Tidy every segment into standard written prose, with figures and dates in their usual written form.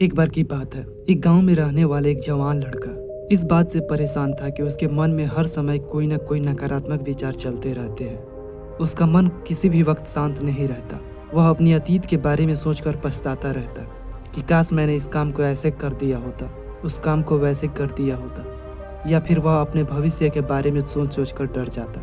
एक बार की बात है, एक गांव में रहने वाला एक जवान लड़का इस बात से परेशान था कि उसके मन में हर समय कोई न कोई नकारात्मक विचार चलते रहते हैं। उसका मन किसी भी वक्त शांत नहीं रहता। वह अपनी अतीत के बारे में सोचकर पछताता रहता कि काश मैंने इस काम को ऐसे कर दिया होता, उस काम को वैसे कर दिया होता। या फिर वह अपने भविष्य के बारे में सोच सोच कर डर जाता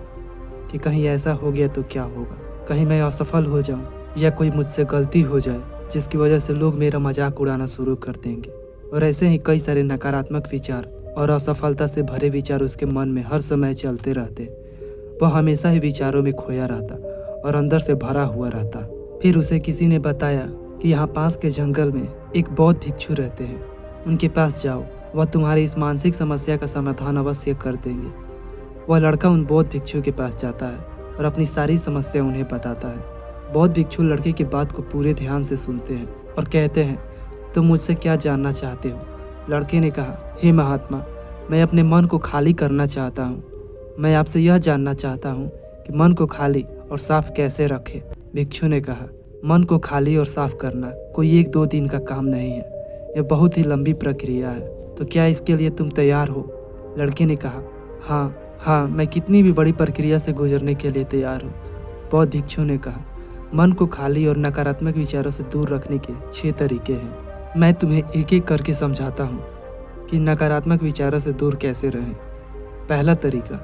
कि कहीं ऐसा हो गया तो क्या होगा, कहीं मैं असफल हो जाऊं या कोई मुझसे गलती हो जाए जिसकी वजह से लोग मेरा मजाक उड़ाना शुरू कर देंगे। और ऐसे ही कई सारे नकारात्मक विचार और असफलता से भरे विचार उसके मन में हर समय चलते रहते। वह हमेशा ही विचारों में खोया रहता और अंदर से भरा हुआ रहता। फिर उसे किसी ने बताया कि यहाँ पास के जंगल में एक बौद्ध भिक्षु रहते हैं, उनके पास जाओ, वह तुम्हारी इस मानसिक समस्या का समाधान अवश्य कर देंगे। वह लड़का उन बौद्ध भिक्षु के पास जाता है और अपनी सारी समस्या उन्हें बताता है। बौद्ध भिक्षु लड़के की बात को पूरे ध्यान से सुनते हैं और कहते हैं, तुम मुझसे क्या जानना चाहते हो? लड़के ने कहा, हे महात्मा, मैं अपने मन को खाली करना चाहता हूँ। मैं आपसे यह जानना चाहता हूँ कि मन को खाली और साफ कैसे रखें। भिक्षु ने कहा, मन को खाली और साफ करना कोई 1-2 दिन का काम नहीं है, यह बहुत ही लंबी प्रक्रिया है। तो क्या इसके लिए तुम तैयार हो? लड़के ने कहा, हाँ, मैं कितनी भी बड़ी प्रक्रिया से गुजरने के लिए तैयार हूँ। बौद्ध भिक्षु ने कहा, मन को खाली और नकारात्मक विचारों से दूर रखने के 6 तरीके हैं। मैं तुम्हें एक एक करके समझाता हूँ कि नकारात्मक विचारों से दूर कैसे रहें। पहला तरीका,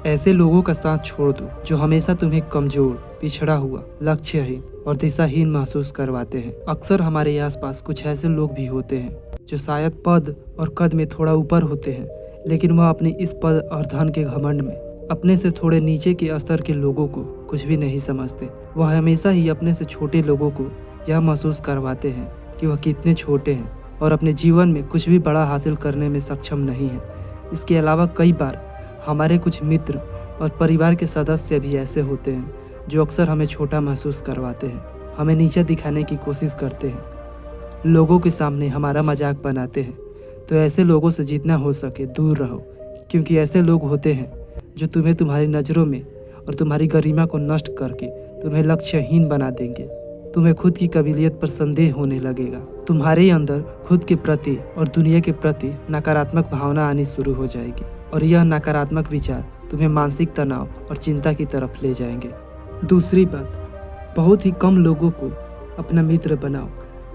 ऐसे लोगों का साथ छोड़ दो जो हमेशा तुम्हें कमजोर, पिछड़ा हुआ, लक्ष्यहीन और दिशाहीन महसूस करवाते हैं। अक्सर हमारे आसपास कुछ ऐसे लोग भी होते हैं जो शायद पद और कद में थोड़ा ऊपर होते हैं, लेकिन वह अपनी इस पद और धन के घमंड में अपने से थोड़े नीचे के स्तर के लोगों को कुछ भी नहीं समझते। वह हमेशा ही अपने से छोटे लोगों को यह महसूस करवाते हैं कि वह कितने छोटे हैं और अपने जीवन में कुछ भी बड़ा हासिल करने में सक्षम नहीं है। इसके अलावा कई बार हमारे कुछ मित्र और परिवार के सदस्य भी ऐसे होते हैं जो अक्सर हमें छोटा महसूस करवाते हैं, हमें नीचा दिखाने की कोशिश करते हैं, लोगों के सामने हमारा मजाक बनाते हैं। तो ऐसे लोगों से जितना हो सके दूर रहो, क्योंकि ऐसे लोग होते हैं जो तुम्हें तुम्हारी नज़रों में और तुम्हारी गरिमा को नष्ट करके तुम्हें लक्ष्यहीन बना देंगे। तुम्हें खुद की काबिलियत पर संदेह होने लगेगा। तुम्हारे अंदर खुद के प्रति और दुनिया के प्रति नकारात्मक भावना आनी शुरू हो जाएगी और यह नकारात्मक विचार तुम्हें मानसिक तनाव और चिंता की तरफ ले जाएंगे। दूसरी बात, बहुत ही कम लोगों को अपना मित्र बनाओ।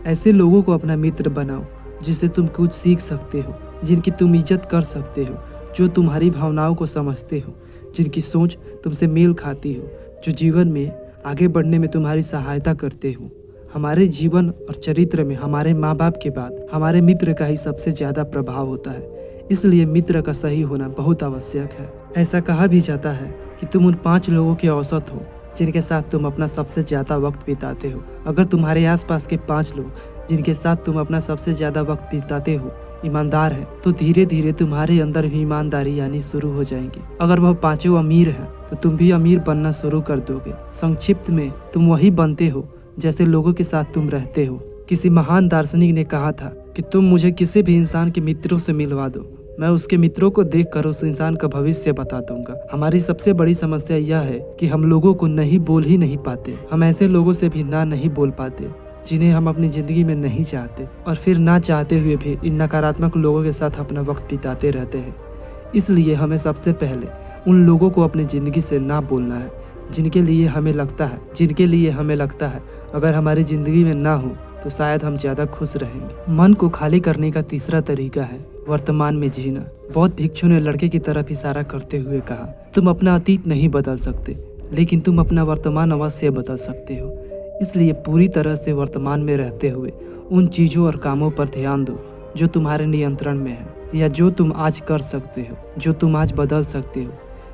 ऐसे लोगों को अपना मित्र बनाओ जिससे तुम कुछ सीख सकते हो, जिनकी तुम इज्जत कर सकते हो, जो तुम्हारी भावनाओं को समझते हो, जिनकी सोच तुमसे मेल खाती हो, जो जीवन में आगे बढ़ने में तुम्हारी सहायता करते हो। हमारे जीवन और चरित्र में हमारे माँ बाप के बाद हमारे मित्र का ही सबसे ज़्यादा प्रभाव होता है। इसलिए मित्र का सही होना बहुत आवश्यक है। ऐसा कहा भी जाता है कि तुम उन 5 लोगों के औसत हो जिनके साथ तुम अपना सबसे ज़्यादा वक्त बिताते हो। अगर तुम्हारे आसपास के 5 लोग जिनके साथ तुम अपना सबसे ज़्यादा वक्त बिताते हो ईमानदार है, तो धीरे धीरे तुम्हारे अंदर भी ईमानदारी आनी शुरू हो जाएगी। अगर वह 5 अमीर हैं तो तुम भी अमीर बनना शुरू कर दोगे। संक्षिप्त में तुम वही बनते हो जैसे लोगों के साथ तुम रहते हो। किसी महान दार्शनिक ने कहा था कि तुम मुझे किसी भी इंसान के मित्रों से मिलवा दो, मैं उसके मित्रों को देखकर उस इंसान का भविष्य बता दूंगा। हमारी सबसे बड़ी समस्या यह है कि हम लोगों को नहीं बोल ही नहीं पाते। हम ऐसे लोगों से भी ना नहीं बोल पाते जिन्हें हम अपनी ज़िंदगी में नहीं चाहते, और फिर ना चाहते हुए भी इन नकारात्मक लोगों के साथ अपना वक्त बिताते रहते हैं। इसलिए हमें सबसे पहले उन लोगों को अपनी ज़िंदगी से ना बोलना है जिनके लिए हमें लगता है अगर हमारी ज़िंदगी में ना हो तो शायद हम ज़्यादा खुश रहेंगे। मन को खाली करने का तीसरा तरीका है वर्तमान में जीना। बौद्ध भिक्षु ने लड़के की तरफ इशारा करते हुए कहा, तुम अपना अतीत नहीं बदल सकते, लेकिन तुम अपना वर्तमान अवश्य बदल सकते हो। इसलिए पूरी तरह से वर्तमान में रहते हुए उन चीज़ों और कामों पर ध्यान दो जो तुम्हारे नियंत्रण में है या जो तुम आज कर सकते हो, जो तुम आज बदल सकते हो।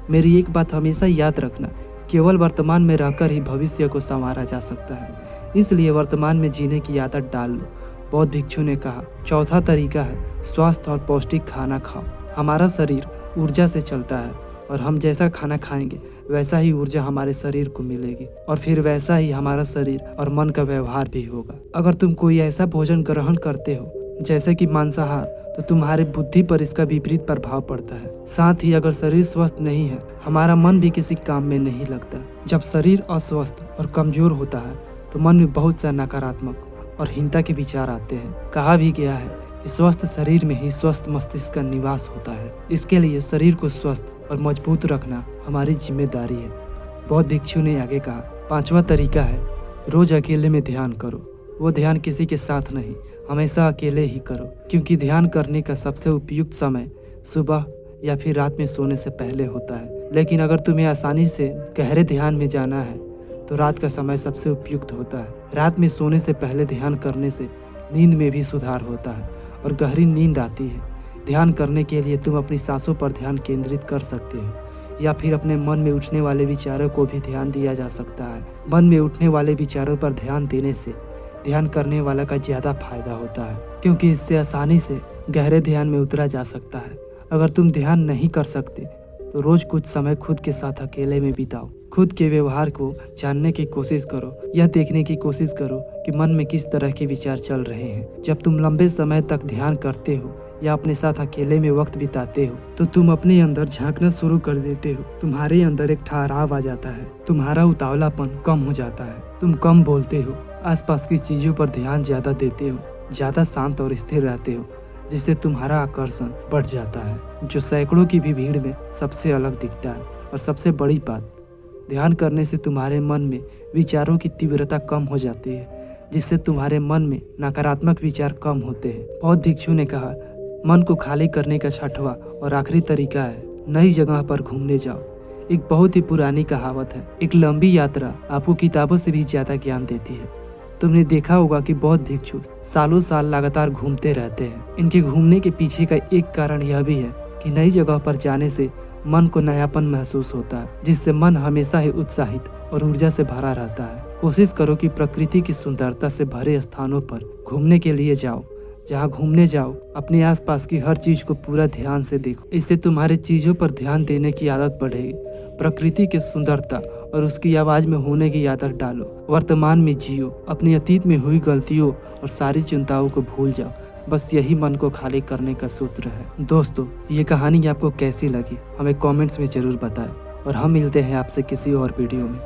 मेरी एक बात हमेशा याद रखना, केवल वर्तमान में रहकर ही भविष्य को संवारा जा सकता है। इसलिए वर्तमान में जीने की आदत डाल लो। बौद्ध भिक्षु ने कहा, चौथा तरीका है स्वस्थ और पौष्टिक खाना खाओ। हमारा शरीर ऊर्जा से चलता है और हम जैसा खाना खाएंगे वैसा ही ऊर्जा हमारे शरीर को मिलेगी और फिर वैसा ही हमारा शरीर और मन का व्यवहार भी होगा। अगर तुम कोई ऐसा भोजन ग्रहण करते हो जैसे कि मांसाहार, तो तुम्हारी बुद्धि पर इसका विपरीत प्रभाव पड़ता है। साथ ही अगर शरीर स्वस्थ नहीं है, हमारा मन भी किसी काम में नहीं लगता। जब शरीर अस्वस्थ और कमजोर होता है तो मन में बहुत सा नकारात्मक और हीनता के विचार आते हैं। कहा भी गया है कि स्वस्थ शरीर में ही स्वस्थ मस्तिष्क का निवास होता है। इसके लिए शरीर को स्वस्थ और मजबूत रखना हमारी जिम्मेदारी है। बौद्ध भिक्षु ने आगे कहा, 5वां तरीका है रोज अकेले में ध्यान करो। वो ध्यान किसी के साथ नहीं, हमेशा अकेले ही करो, क्योंकि ध्यान करने का सबसे उपयुक्त समय सुबह या फिर रात में सोने से पहले होता है। लेकिन अगर तुम्हें आसानी से गहरे ध्यान में जाना है तो रात का समय सबसे उपयुक्त होता है। रात में सोने से पहले ध्यान करने से नींद में भी सुधार होता है और गहरी नींद आती है। ध्यान करने के लिए तुम अपनी सांसों पर ध्यान केंद्रित कर सकते हो या फिर अपने मन में उठने वाले विचारों को भी ध्यान दिया जा सकता है। मन में उठने वाले विचारों पर ध्यान देने से ध्यान करने वाला का ज़्यादा फायदा होता है, क्योंकि इससे आसानी से गहरे ध्यान में उतरा जा सकता है। अगर तुम ध्यान नहीं कर सकते तो रोज कुछ समय खुद के साथ अकेले में बिताओ। खुद के व्यवहार को जानने की कोशिश करो, यह देखने की कोशिश करो कि मन में किस तरह के विचार चल रहे हैं। जब तुम लंबे समय तक ध्यान करते हो या अपने साथ अकेले में वक्त बिताते हो तो तुम अपने अंदर झांकना शुरू कर देते हो। तुम्हारे अंदर एक ठहराव आ जाता है, तुम्हारा उतावलापन कम हो जाता है, तुम कम बोलते हो, आसपास की चीज़ों पर ध्यान ज़्यादा देते हो, ज़्यादा शांत और स्थिर रहते हो, जिससे तुम्हारा आकर्षण बढ़ जाता है, जो सैकड़ों की भी भीड़ में सबसे अलग दिखता है। और सबसे बड़ी बात, ध्यान करने से तुम्हारे मन में विचारों की तीव्रता कम हो जाती है, जिससे तुम्हारे मन में नकारात्मक विचार कम होते हैं। बौद्ध भिक्षु ने कहा, मन को खाली करने का 6वां और आखिरी तरीका है नई जगह पर घूमने जाओ। एक बहुत ही पुरानी कहावत है, एक लंबी यात्रा आपको किताबों से भी ज़्यादा ज्ञान देती है। तुमने देखा होगा कि बौद्ध भिक्षु सालों साल लगातार घूमते रहते हैं। इनके घूमने के पीछे का एक कारण यह भी है कि नई जगह पर जाने से मन को नयापन महसूस होता है, जिससे मन हमेशा ही उत्साहित और ऊर्जा से भरा रहता है। कोशिश करो कि प्रकृति की सुंदरता से भरे स्थानों पर घूमने के लिए जाओ। जहाँ घूमने जाओ अपने आसपास की हर चीज को पूरा ध्यान से देखो। इससे तुम्हारे चीजों पर ध्यान देने की आदत बढ़ेगी। प्रकृति की सुंदरता और उसकी आवाज में होने की आदत डालो। वर्तमान में जियो, अपनी अतीत में हुई गलतियों और सारी चिंताओं को भूल जाओ। बस यही मन को खाली करने का सूत्र है। दोस्तों, ये कहानी आपको कैसी लगी हमें कमेंट्स में जरूर बताएं और हम मिलते हैं आपसे किसी और वीडियो में।